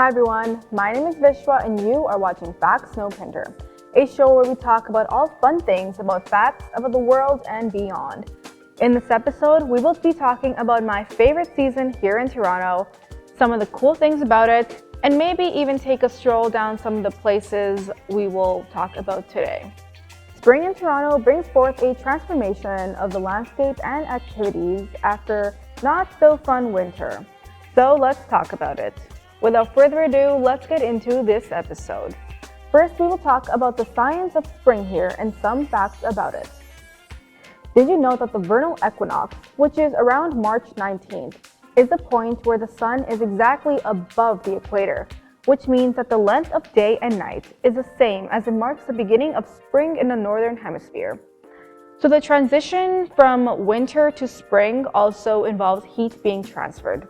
Hi everyone, my name is Vishwa and you are watching Facts No Printer, a show where we talk about all fun things about facts about the world and beyond. In this episode, we will be talking about my favorite season here in Toronto, some of the cool things about it, and maybe even take a stroll down some of the places we will talk about today. Spring in Toronto brings forth a transformation of the landscape and activities after not so fun winter. So let's talk about it. Without further ado, let's get into this episode. First, we will talk about the science of spring here and some facts about it. Did you know that the vernal equinox, which is around March 19th, is the point where the sun is exactly above the equator, which means that the length of day and night is the same as it marks the beginning of spring in the northern hemisphere. So the transition from winter to spring also involves heat being transferred.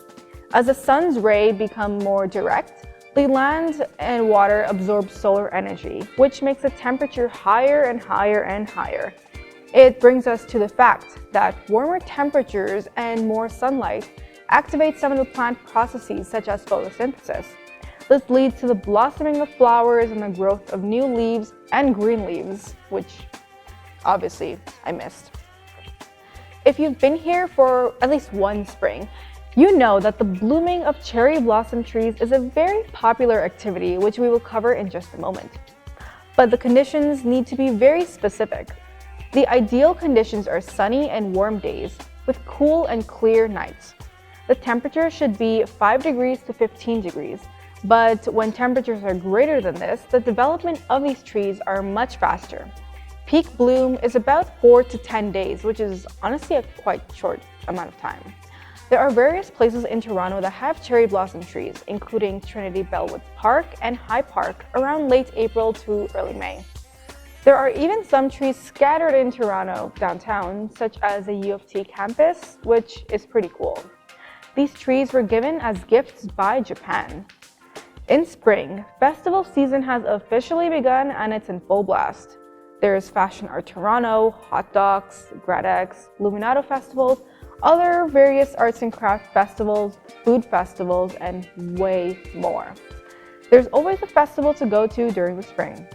As the sun's rays become more direct, the land and water absorb solar energy, which makes the temperature higher and higher and higher. It brings us to the fact that warmer temperatures and more sunlight activate some of the plant processes such as photosynthesis. This leads to the blossoming of flowers and the growth of new leaves and green leaves, which obviously I missed. If you've been here for at least one spring, you know that the blooming of cherry blossom trees is a very popular activity, which we will cover in just a moment. But the conditions need to be very specific. The ideal conditions are sunny and warm days with cool and clear nights. The temperature should be 5 degrees to 15 degrees, but when temperatures are greater than this, the development of these trees are much faster. Peak bloom is about 4 to 10 days, which is honestly a quite short amount of time. There are various places in Toronto that have cherry blossom trees, including Trinity Bellwood Park and High Park around late April to early May. There are even some trees scattered in Toronto downtown, such as the U of T campus, which is pretty cool. These trees were given as gifts by Japan. In spring, festival season has officially begun and it's in full blast. There's Fashion Art Toronto, Hot Docs, GradX, Luminato festivals, other various arts and craft festivals, food festivals, and way more. There's always a festival to go to during the spring.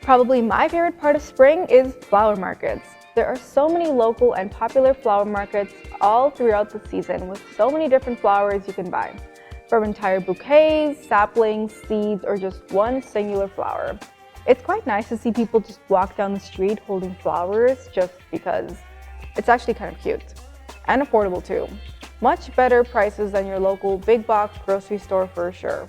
Probably my favorite part of spring is flower markets. There are so many local and popular flower markets all throughout the season with so many different flowers you can buy, from entire bouquets, saplings, seeds, or just one singular flower. It's quite nice to see people just walk down the street holding flowers just because it's actually kind of cute. And affordable too. Much better prices than your local big box grocery store for sure.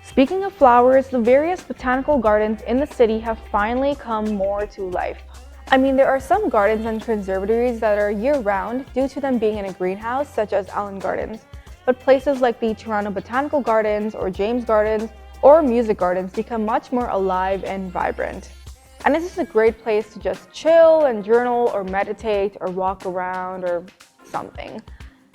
Speaking of flowers, the various botanical gardens in the city have finally come more to life. I mean, there are some gardens and conservatories that are year-round due to them being in a greenhouse, such as Allen Gardens. But places like the Toronto Botanical Gardens or James Gardens or Music Gardens become much more alive and vibrant. And this is a great place to just chill and journal or meditate or walk around or something.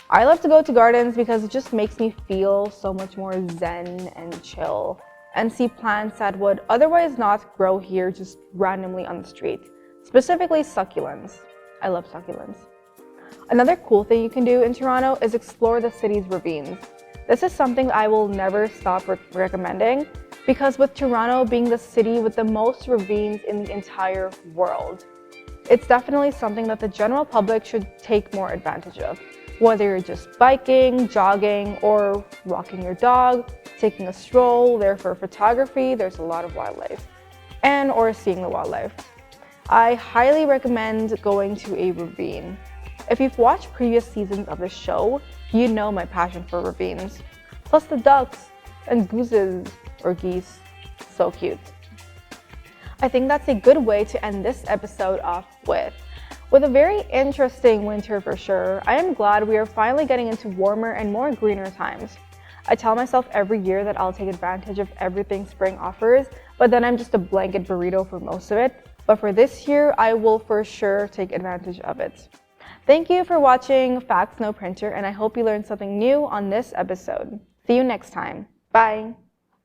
I love to go to gardens because it just makes me feel so much more zen and chill and see plants that would otherwise not grow here just randomly on the street, specifically succulents. I love succulents. Another cool thing you can do in Toronto is explore the city's ravines. This is something I will never stop recommending because with Toronto being the city with the most ravines in the entire world, it's definitely something that the general public should take more advantage of. Whether you're just biking, jogging, or walking your dog, taking a stroll, there for photography, there's a lot of wildlife, or seeing the wildlife. I highly recommend going to a ravine. If you've watched previous seasons of the show, you know my passion for ravines. Plus the ducks and gooses or geese, so cute. I think that's a good way to end this episode off with. With a very interesting winter for sure, I am glad we are finally getting into warmer and more greener times. I tell myself every year that I'll take advantage of everything spring offers, but then I'm just a blanket burrito for most of it. But for this year, I will for sure take advantage of it. Thank you for watching Facts No Printer, and I hope you learned something new on this episode. See you next time. Bye.